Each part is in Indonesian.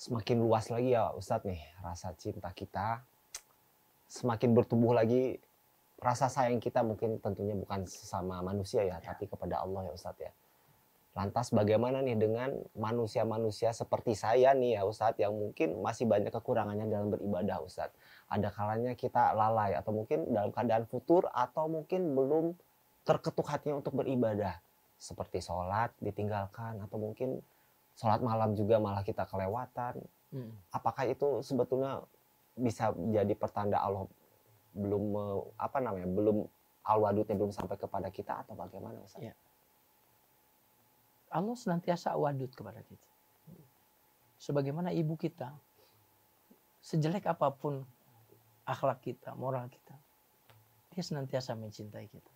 semakin luas lagi ya Ustadz nih rasa cinta kita, semakin bertumbuh lagi rasa sayang kita mungkin tentunya bukan sesama manusia ya, tapi kepada Allah ya Ustadz ya. Lantas bagaimana nih dengan manusia-manusia seperti saya nih ya Ustadz yang mungkin masih banyak kekurangannya dalam beribadah Ustadz. Ada kalanya kita lalai atau mungkin dalam keadaan futur atau mungkin belum terketuk hatinya untuk beribadah. Seperti sholat ditinggalkan atau mungkin sholat malam juga malah kita kelewatan. Apakah itu sebetulnya bisa jadi pertanda Allah belum belum al-wadudnya belum sampai kepada kita atau bagaimana Ustaz? Ya. Allah senantiasa wadud kepada kita. Sebagaimana ibu kita, sejelek apapun akhlak kita, moral kita, dia senantiasa mencintai kita.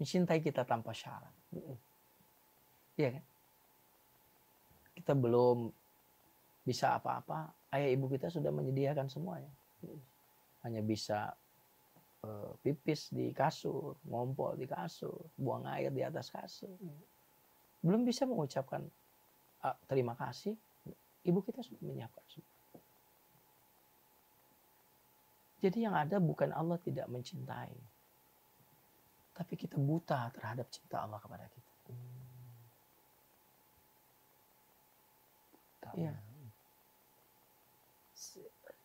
Mencintai kita tanpa syarat. Iya kan? Kita belum bisa apa-apa, ayah ibu kita sudah menyediakan semuanya. Hanya bisa pipis di kasur, ngompol di kasur, buang air di atas kasur. Belum bisa mengucapkan terima kasih, ibu kita sudah menyiapkan semua. Jadi yang ada bukan Allah tidak mencintai, tapi kita buta terhadap cinta Allah kepada kita. Ya.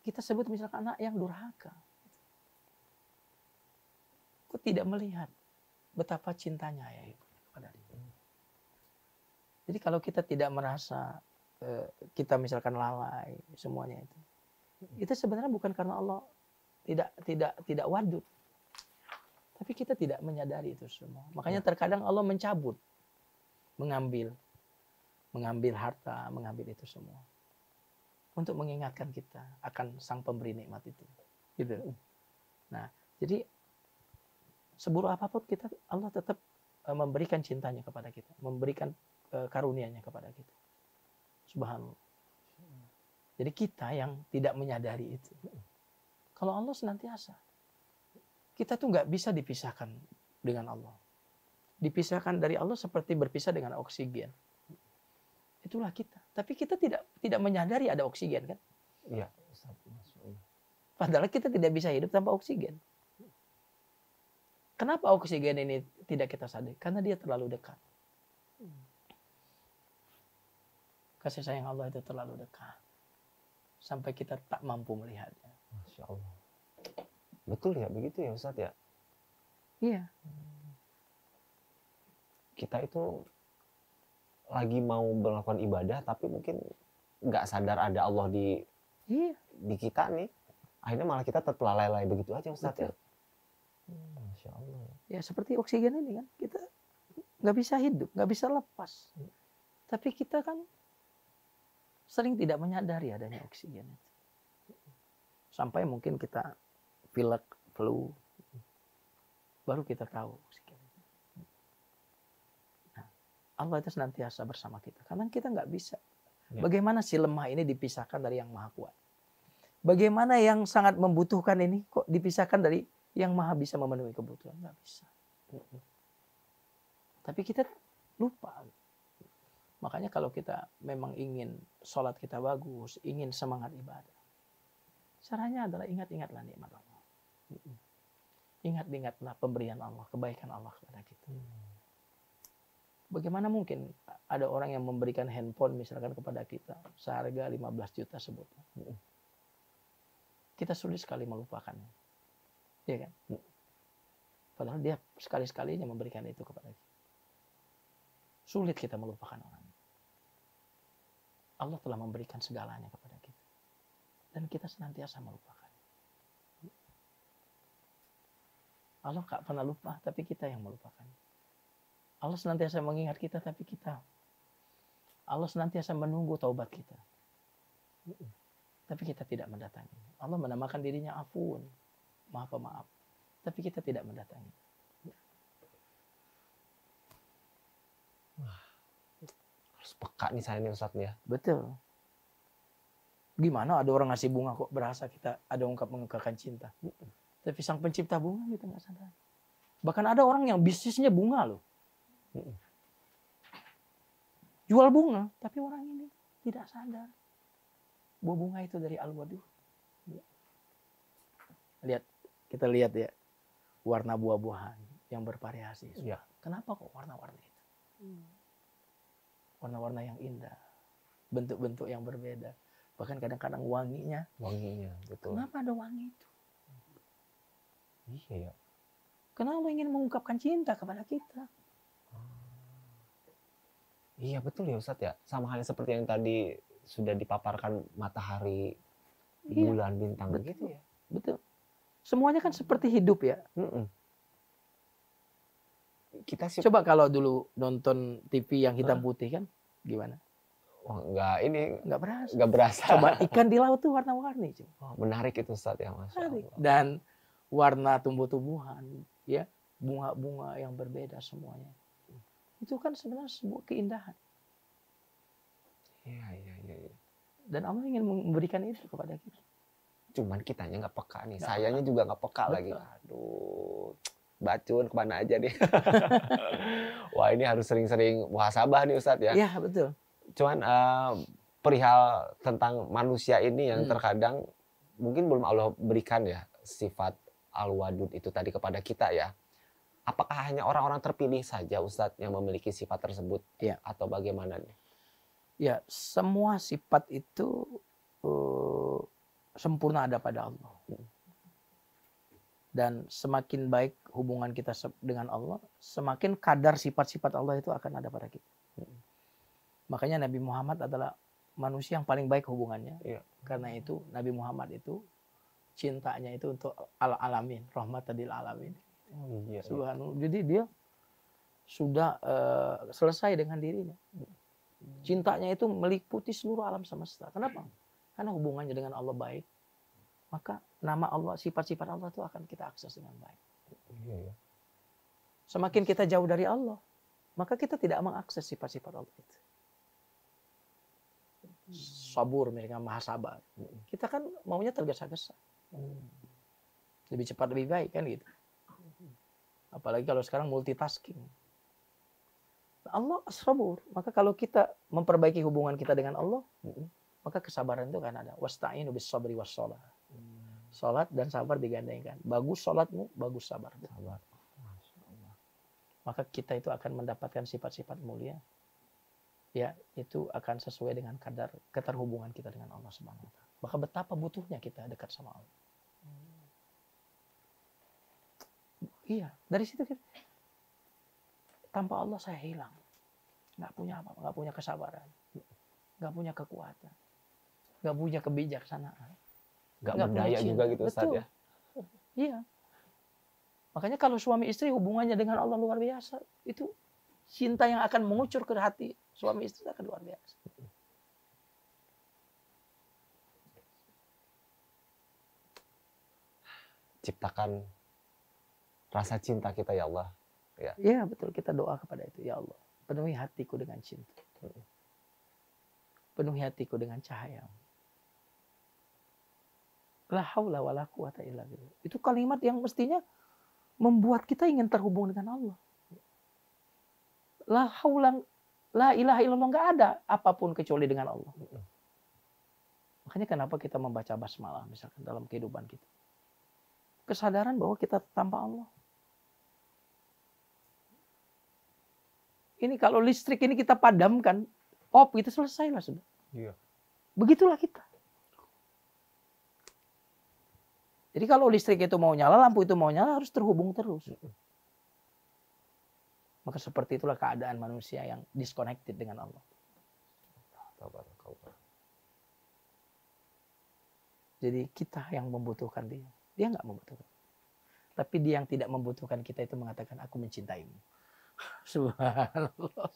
Kita sebut misalkan anak yang durhaka. Kok tidak melihat betapa cintanya ya ibu kepada dia. Jadi kalau kita tidak merasa kita misalkan lalai semuanya itu sebenarnya bukan karena Allah tidak wadud, tapi kita tidak menyadari itu semua. Makanya terkadang Allah mencabut, mengambil harta, mengambil itu semua untuk mengingatkan kita akan Sang Pemberi nikmat itu. Gitu. Nah, jadi seburuk apapun kita, Allah tetap memberikan cintanya kepada kita, memberikan karunia-Nya kepada kita. Subhanallah. Jadi kita yang tidak menyadari itu. Kalau Allah senantiasa, kita tuh nggak bisa dipisahkan dengan Allah. Dipisahkan dari Allah seperti berpisah dengan oksigen. Itulah kita. Tapi kita tidak menyadari ada oksigen kan? Iya. Padahal kita tidak bisa hidup tanpa oksigen. Kenapa oksigen ini tidak kita sadari? Karena dia terlalu dekat. Kasih sayang Allah itu terlalu dekat. Sampai kita tak mampu melihatnya. Masya Allah. Betul ya, begitu ya Ustadz ya? Iya. Kita itu lagi mau melakukan ibadah tapi mungkin nggak sadar ada Allah di kita nih. Akhirnya malah kita tetap lalai-lalai begitu aja Ustadz ya? Masya Allah. Ya seperti oksigen ini kan, kita nggak bisa hidup, nggak bisa lepas. Tapi kita kan sering tidak menyadari adanya oksigen itu. Sampai mungkin kita pilek, flu, baru kita tahu oksigen itu. Nah, Allah itu senantiasa bersama kita, karena kita nggak bisa. Bagaimana si lemah ini dipisahkan dari yang maha kuat? Bagaimana yang sangat membutuhkan ini kok dipisahkan dari yang maha bisa memenuhi kebutuhan? Nggak bisa. Tapi kita lupa. Makanya kalau kita memang ingin sholat kita bagus, ingin semangat ibadah, caranya adalah ingat-ingatlah nikmat Allah. Ingat-ingatlah pemberian Allah, kebaikan Allah kepada kita. Bagaimana mungkin ada orang yang memberikan handphone misalkan kepada kita seharga 15 juta sebutnya. Kita sulit sekali melupakannya. Iya kan? Padahal dia sekali-sekalinya memberikan itu kepada kita. Sulit kita melupakan orang. Allah telah memberikan segalanya kepada kita. Dan kita senantiasa melupakan. Allah gak pernah lupa, tapi kita yang melupakan. Allah senantiasa mengingat kita, tapi kita. Allah senantiasa menunggu taubat kita. Tapi kita tidak mendatangi. Allah menamakan dirinya Afun, Maha Pemaaf. Tapi kita tidak mendatangi. Harus peka nih saya nih Ustadz ya. Betul. Gimana ada orang ngasih bunga kok berasa kita ada mengungkapkan cinta. Tapi sang pencipta bunga kita nggak sadar. Bahkan ada orang yang bisnisnya bunga loh. Jual bunga, tapi orang ini tidak sadar. Buah bunga itu dari al-wadud. Lihat, kita lihat ya, warna buah-buahan yang bervariasi. Iya. Kenapa kok warna-warni itu? Warna-warna yang indah, bentuk-bentuk yang berbeda, bahkan kadang-kadang wanginya. Wanginya, betul. Kenapa ada wangi itu? Iya ya. Kenapa Allah ingin mengungkapkan cinta kepada kita? Iya betul ya Ustadz ya. Sama halnya seperti yang tadi sudah dipaparkan matahari, Iya, bulan, bintang betul. gitu ya. Betul. Semuanya kan seperti hidup ya. Kita sih Coba kalau dulu nonton TV yang hitam putih kan, gimana? wah, Nggak berasa. nggak berasa. Coba ikan di laut tuh warna-warni. Oh, menarik itu Ustadz ya, Masya Menarik. Allah. Dan warna tumbuh-tumbuhan, ya, bunga-bunga yang berbeda semuanya. Itu kan sebenarnya sebuah keindahan. Iya. Dan Allah ingin memberikan itu kepada kita. Cuman kitanya nggak peka nih. Nggak Sayanya juga nggak peka Betul. lagi. Aduh, bacun kemana aja nih. Wah ini harus sering-sering muhasabah nih Ustadz ya. Iya, betul. Cuman perihal tentang manusia ini yang Hmm. terkadang mungkin belum Allah berikan ya sifat al-wadud itu tadi kepada kita ya. Apakah hanya orang-orang terpilih saja Ustadz yang memiliki sifat tersebut? Iya. Atau bagaimana nih? Ya, semua sifat itu sempurna ada pada Allah. Dan semakin baik hubungan kita dengan Allah, semakin kadar sifat-sifat Allah itu akan ada pada kita. Makanya Nabi Muhammad adalah manusia yang paling baik hubungannya. Iya. Karena itu Nabi Muhammad itu cintanya itu untuk al-alamin, rahmatan lil alamin. Oh, iya. Subhanallah. Jadi dia sudah selesai dengan dirinya. Cintanya itu meliputi seluruh alam semesta. Kenapa? Karena hubungannya dengan Allah baik. Maka nama Allah, sifat-sifat Allah itu akan kita akses dengan baik. Iya. Semakin kita jauh dari Allah, maka kita tidak mengakses sifat-sifat Allah itu. Sabur, misalnya maha sabar. Kita kan maunya tergesa-gesa. Lebih cepat, lebih baik kan gitu. Apalagi kalau sekarang multitasking. Allah sabur. Maka kalau kita memperbaiki hubungan kita dengan Allah, maka kesabaran itu kan ada. Wasta'inu bis sabri was shalah. Salat dan sabar digandengkan. Bagus salatmu, bagus sabar. Sabar. Maka kita itu akan mendapatkan sifat-sifat mulia. Ya, itu akan sesuai dengan kadar keterhubungan kita dengan Allah Subhanahu wa taala. Maka betapa butuhnya kita dekat sama Allah. Iya, dari situ kita tanpa Allah saya hilang. Nggak punya apa-apa, nggak punya kesabaran. Nggak punya kekuatan. Nggak punya kebijaksanaan. Nggak Nggak punya berdaya cinta. juga gitu Ustadz Betul. ya. Iya. Makanya kalau suami istri hubungannya dengan Allah luar biasa, itu cinta yang akan mengucur ke hati suami istri akan luar biasa. Ciptakan rasa cinta kita ya Allah. Iya betul, kita doa kepada itu. Ya Allah, penuhi hatiku dengan cinta. Penuhi hatiku dengan cahaya. La haula wala quwata illa billah. Itu kalimat yang mestinya membuat kita ingin terhubung dengan Allah. La haula, la ilaha illallah, nggak ada apapun kecuali dengan Allah. Makanya kenapa kita membaca basmalah misalkan dalam kehidupan kita. Kesadaran bahwa kita tanpa Allah. Ini kalau listrik ini kita padamkan, off itu selesai lah sudah. Iya. Begitulah kita. Jadi kalau listrik itu mau nyala, lampu itu mau nyala, harus terhubung terus. Maka seperti itulah keadaan manusia yang disconnected dengan Allah. Jadi kita yang membutuhkan dia. Dia nggak membutuhkan. Tapi dia yang tidak membutuhkan kita itu mengatakan, aku mencintaimu. Subhanallah.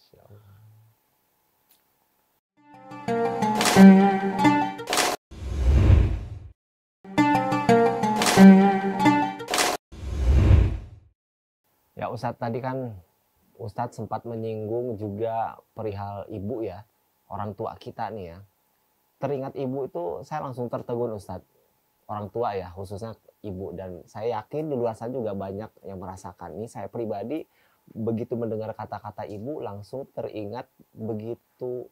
Ya Ustadz tadi kan Ustadz sempat menyinggung juga perihal ibu ya, orang tua kita nih ya. Teringat ibu itu saya langsung tertegun Ustadz. Orang tua ya khususnya ibu, dan saya yakin di luar sana juga banyak yang merasakan. Ini saya pribadi begitu mendengar kata-kata ibu langsung teringat begitu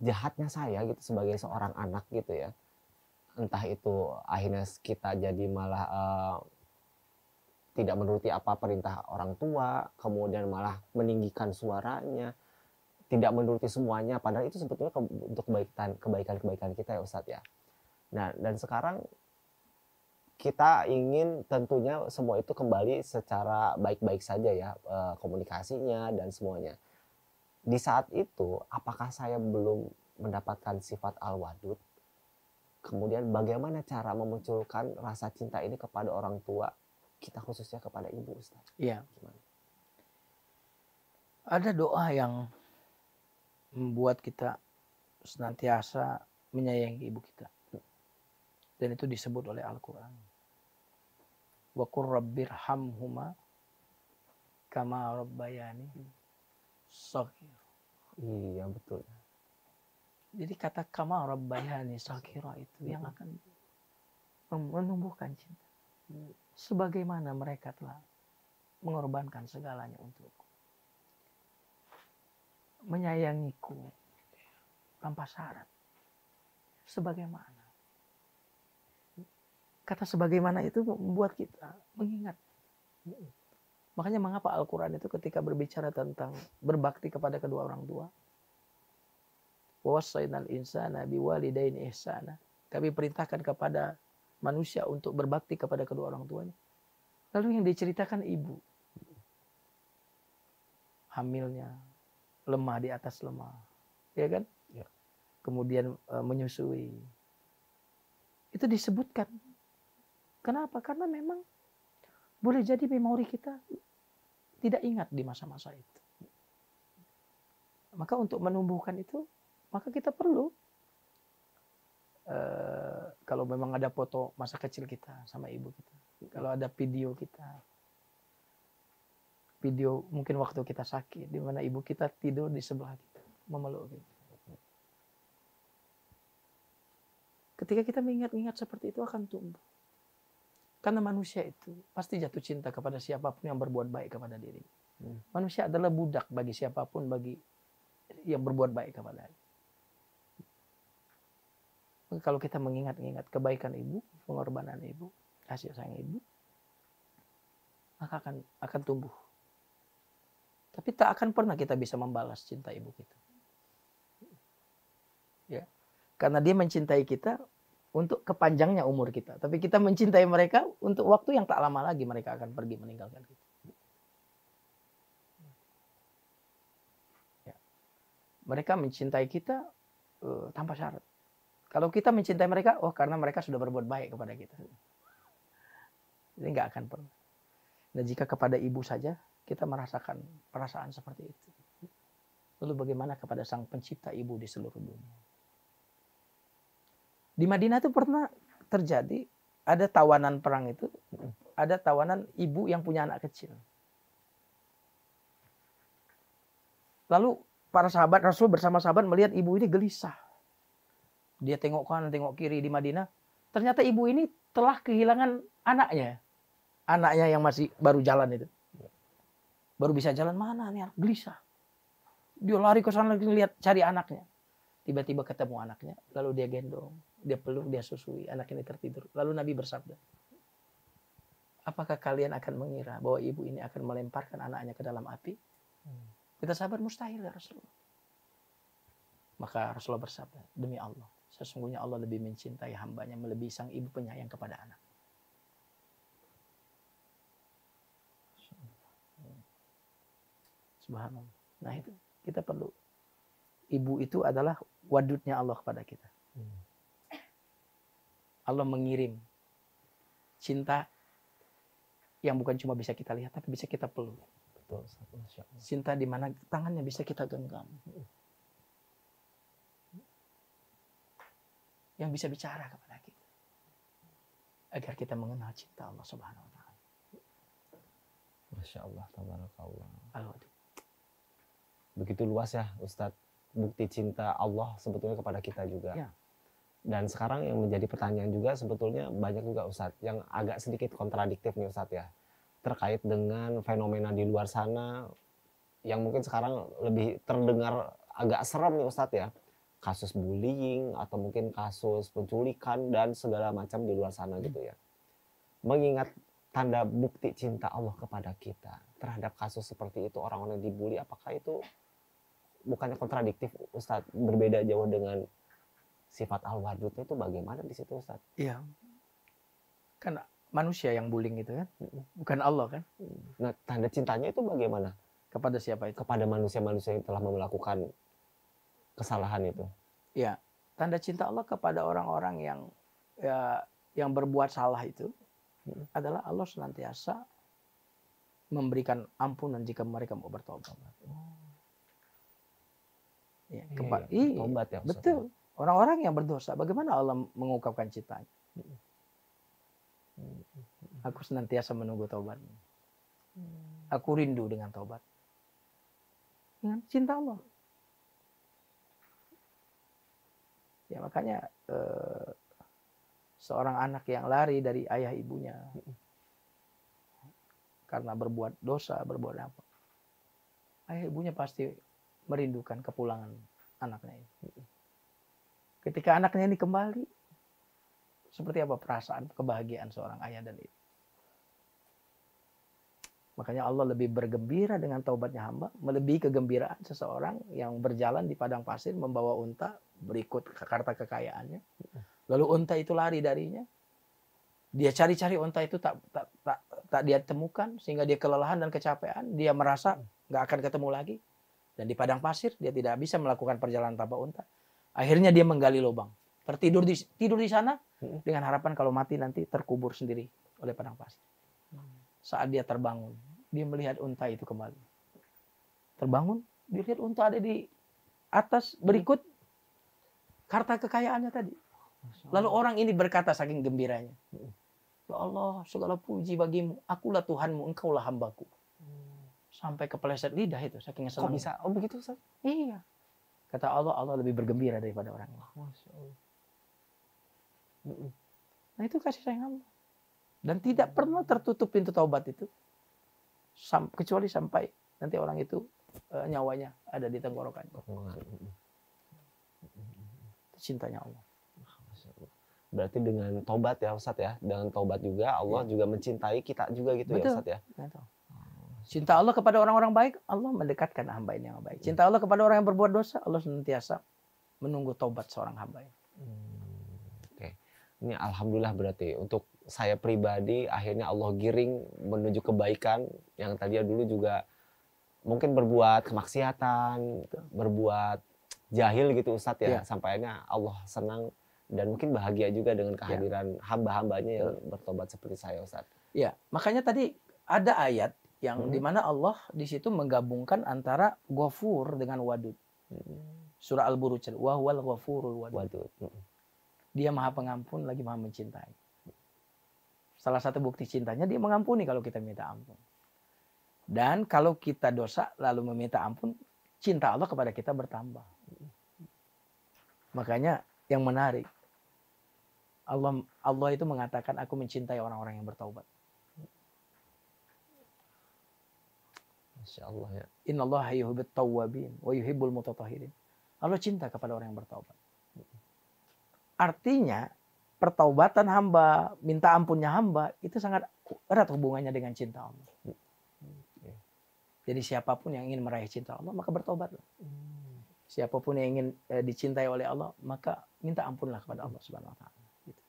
jahatnya saya gitu sebagai seorang anak gitu ya. Entah itu akhirnya kita jadi malah tidak menuruti apa perintah orang tua, kemudian malah meninggikan suaranya, tidak menuruti semuanya, padahal itu sebetulnya untuk kebaikan kita ya Ustadz ya. Nah, dan sekarang kita ingin tentunya semua itu kembali secara baik-baik saja ya, komunikasinya dan semuanya. Di saat itu, apakah saya belum mendapatkan sifat al-wadud? Kemudian bagaimana cara memunculkan rasa cinta ini kepada orang tua, kita khususnya kepada ibu, Ustaz? Iya. Gimana? Ada doa yang membuat kita senantiasa menyayangi ibu kita. Dan itu disebut oleh Al-Quran. Wa qur rabbirhamhuma kama rabbayani shaghir. Iya, betul. Jadi kata kama rabbayani shaghira itu yang akan menumbuhkan cinta. Sebagaimana mereka telah mengorbankan segalanya untukku. Menyayangiku tanpa syarat. Sebagaimana. Kata sebagaimana itu membuat kita mengingat. Makanya mengapa Al-Quran itu ketika berbicara tentang berbakti kepada kedua orang tua. Wassaynal insana biwalidaini ihsana. Kami perintahkan kepada manusia untuk berbakti kepada kedua orang tuanya. Lalu yang diceritakan ibu. Hamilnya, lemah di atas lemah. Ya kan? Ya. Kemudian menyusui. Itu disebutkan. Kenapa? Karena memang boleh jadi memori kita tidak ingat di masa-masa itu. Maka untuk menumbuhkan itu, maka kita perlu kalau memang ada foto masa kecil kita sama ibu kita, kalau ada video kita, video mungkin waktu kita sakit, di mana ibu kita tidur di sebelah kita, memeluk kita. Ketika kita mengingat-ingat seperti itu akan tumbuh. Karena manusia itu pasti jatuh cinta kepada siapapun yang berbuat baik kepada diri. Manusia adalah budak bagi siapapun bagi yang berbuat baik kepadanya. Kalau kita mengingat-ingat kebaikan ibu, pengorbanan ibu, kasih sayang ibu, maka akan tumbuh. Tapi tak akan pernah kita bisa membalas cinta ibu kita. Ya. Karena dia mencintai kita untuk kepanjangnya umur kita. Tapi kita mencintai mereka untuk waktu yang tak lama lagi mereka akan pergi meninggalkan kita. Ya. Mereka mencintai kita tanpa syarat. Kalau kita mencintai mereka, karena mereka sudah berbuat baik kepada kita. Ini nggak akan pernah. Nah, jika kepada ibu saja kita merasakan perasaan seperti itu. Lalu bagaimana kepada sang pencipta ibu di seluruh dunia? Di Madinah itu pernah terjadi ada tawanan perang itu, ada tawanan ibu yang punya anak kecil. Lalu para sahabat Rasul bersama sahabat melihat ibu ini gelisah. Dia tengok kanan, tengok kiri di Madinah. Ternyata ibu ini telah kehilangan anaknya. Anaknya yang masih baru jalan itu. Baru bisa jalan, mana nih anak, gelisah. Dia lari ke sana lagi lihat cari anaknya. Tiba-tiba ketemu anaknya, lalu dia gendong, dia peluk, dia susui, anak ini tertidur. Lalu Nabi bersabda, apakah kalian akan mengira bahwa ibu ini akan melemparkan anaknya ke dalam api? Kita sahabat, mustahil ya Rasulullah. Maka Rasulullah bersabda, demi Allah, sesungguhnya Allah lebih mencintai hambanya melebihi sang ibu penyayang kepada anak. Subhanallah. Nah itu kita perlu. Ibu itu adalah wadudnya Allah kepada kita. Allah mengirim cinta yang bukan cuma bisa kita lihat, tapi bisa kita peluk. Betul. Cinta di mana tangannya bisa kita genggam. Yang bisa bicara kepada kita. Agar kita mengenal cinta Allah Subhanahu wa ta'ala. Masya Allah, tabarakallah. Al-Wadud. Begitu luas ya Ustadz, bukti cinta Allah sebetulnya kepada kita juga. Ya. Dan sekarang yang menjadi pertanyaan juga sebetulnya banyak juga Ustadz yang agak sedikit kontradiktif nih Ustadz ya. Terkait dengan fenomena di luar sana yang mungkin sekarang lebih terdengar agak serem nih Ustadz ya. kasus bullying atau mungkin kasus penculikan dan segala macam di luar sana gitu ya. Mengingat tanda bukti cinta Allah kepada kita terhadap kasus seperti itu, orang-orang yang dibully, apakah itu bukannya kontradiktif Ustadz? Berbeda jauh dengan sifat al-wadud itu bagaimana di situ Ustadz? Iya. Kan manusia yang bullying itu kan, bukan Allah kan? Nah, tanda cintanya itu bagaimana? Kepada siapa itu? Kepada manusia-manusia yang telah melakukan kesalahan itu. Ya, tanda cinta Allah kepada orang-orang yang yang berbuat salah itu adalah Allah senantiasa memberikan ampunan jika mereka mau bertobat. Ya, Tobat ya. Betul. Orang-orang yang berdosa, bagaimana Allah mengungkapkan cintanya? Aku senantiasa menunggu taubat. Aku rindu dengan taubat. Dengan cinta Allah. Ya makanya seorang anak yang lari dari ayah ibunya karena berbuat dosa, berbuat apa, ayah ibunya pasti merindukan kepulangan anaknya ini. Ketika anaknya ini kembali, seperti apa perasaan kebahagiaan seorang ayah dan ibu. Makanya Allah lebih bergembira dengan taubatnya hamba, melebihi kegembiraan seseorang yang berjalan di padang pasir membawa unta, berikut harta kekayaannya. Lalu unta itu lari darinya. Dia cari-cari unta itu tak dia temukan, sehingga dia kelelahan dan kecapean. Dia merasa nggak akan ketemu lagi. Dan di padang pasir dia tidak bisa melakukan perjalanan tanpa unta. Akhirnya dia menggali lubang, tidur di sana dengan harapan kalau mati nanti terkubur sendiri oleh padang pasir. Saat dia terbangun, dia melihat unta itu kembali. Terbangun, dia lihat unta ada di atas berikut harta kekayaannya tadi. Lalu orang ini berkata saking gembiranya, ya Allah, segala puji bagimu, akulah Tuhanmu, engkaulah hambaku. Sampai kepeleset lidah itu, saking senang. Kok bisa? Oh begitu Ustaz? Iya. Kata Allah, Allah lebih bergembira daripada orang ini. Masya Allah. Nah itu kasih sayang Allah. Dan tidak pernah tertutup pintu taubat itu. Kecuali sampai nanti orang itu nyawanya ada di tenggorokannya. Cintanya Allah. Berarti dengan taubat ya Ustaz ya. Dengan taubat juga Allah juga mencintai kita juga gitu. Betul. Ya Ustaz ya. Betul. Cinta Allah kepada orang-orang baik, Allah mendekatkan hamba ini yang baik. Cinta Allah kepada orang yang berbuat dosa, Allah senantiasa menunggu taubat seorang hamba. Oke. Ini alhamdulillah berarti untuk saya pribadi akhirnya Allah giring menuju kebaikan yang tadinya dulu juga mungkin berbuat kemaksiatan, berbuat jahil gitu Ustadz ya. Sampainya Allah senang dan mungkin bahagia juga dengan kehadiran hamba-hambanya yang bertobat seperti saya Ustadz. Ya, makanya tadi ada ayat yang dimana Allah di situ menggabungkan antara Ghafur dengan Wadud. Surah Al-Buruj, wa huwal ghafurul wadud. Dia maha pengampun lagi maha mencintai. Salah satu bukti cintanya dia mengampuni kalau kita minta ampun. Dan kalau kita dosa lalu meminta ampun, cinta Allah kepada kita bertambah. Makanya yang menarik, Allah itu mengatakan aku mencintai orang-orang yang bertaubat. Masya Allah ya. Innallaha yuhibbut tawwabin wa yuhibbul mutatahhirin. Allah cinta kepada orang yang bertaubat. Artinya pertaubatan hamba, minta ampunnya hamba itu sangat erat hubungannya dengan cinta Allah. Jadi siapapun yang ingin meraih cinta Allah maka bertobatlah. Siapapun yang ingin dicintai oleh Allah maka minta ampunlah kepada Allah Subhanahu wa taala. Gitu.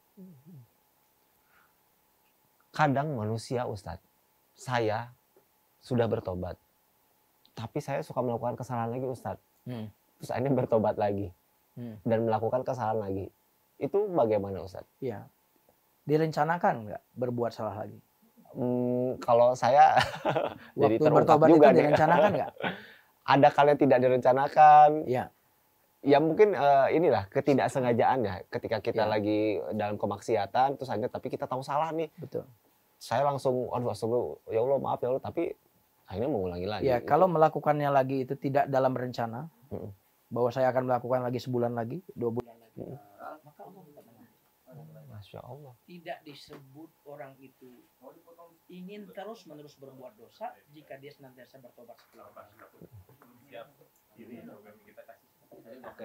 Kadang manusia Ustadz, saya sudah bertobat, tapi saya suka melakukan kesalahan lagi Ustadz. Terus akhirnya bertobat lagi dan melakukan kesalahan lagi. Itu bagaimana Ustadz? Ya, direncanakan nggak berbuat salah lagi? Kalau saya waktu bertobat juga itu direncanakan nggak? Ada kalian tidak direncanakan. Ya. Ya mungkin inilah ketidaksengajaan ya. Ketika kita lagi dalam kemaksiatan, terus akhirnya tapi kita tahu salah nih. Betul. Saya langsung, ya Allah maaf ya Allah, tapi akhirnya mengulangi lagi. Ya, kalau melakukannya lagi itu tidak dalam rencana, bahwa saya akan melakukan lagi sebulan lagi, 2 bulan lagi, maka Allah Masya Allah. Tidak disebut orang itu ingin terus-menerus berbuat dosa jika dia senantiasa bertobat setiap hari.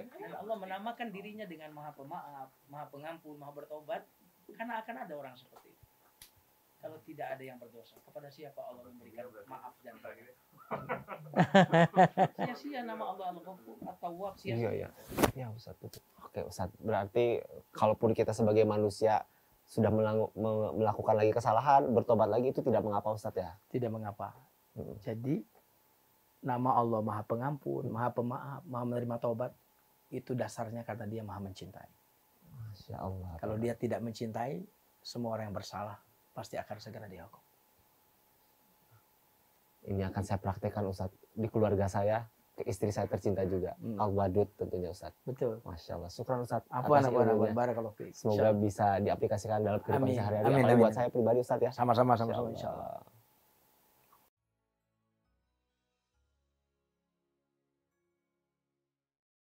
Dan Allah menamakan dirinya dengan Maha Pemaaf, Maha Pengampun, Maha Bertobat, karena akan ada orang seperti itu. Kalau tidak ada yang berdosa, kepada siapa Allah memberikan maaf dan taubat? Sia-sia nama Allah Al-Ghafur At-Tawwab, sia-sia. Iya, iya. Ya Ustaz, betul. Oke Ustaz, berarti kalaupun kita sebagai manusia sudah melakukan lagi kesalahan, bertobat lagi, itu tidak mengapa Ustaz ya? Tidak mengapa. Jadi nama Allah Maha Pengampun, Maha Pemaaf, Maha Menerima Taubat, itu dasarnya karena dia Maha Mencintai. Masya Allah. Kalau dia tidak mencintai, semua orang yang bersalah pasti akan segera dihukum. Ini akan saya praktekkan Ustaz di keluarga saya, ke istri saya tercinta juga. Al-Wadud tentunya Ustaz. Betul. Masya Allah. Syukran Ustaz. Apa barakallahu fiik. Semoga bisa diaplikasikan dalam kehidupan Amin. sehari-hari. Amin, Apalagi amin. buat saya pribadi Ustaz ya. Sama-sama Masya insya Allah. Allah.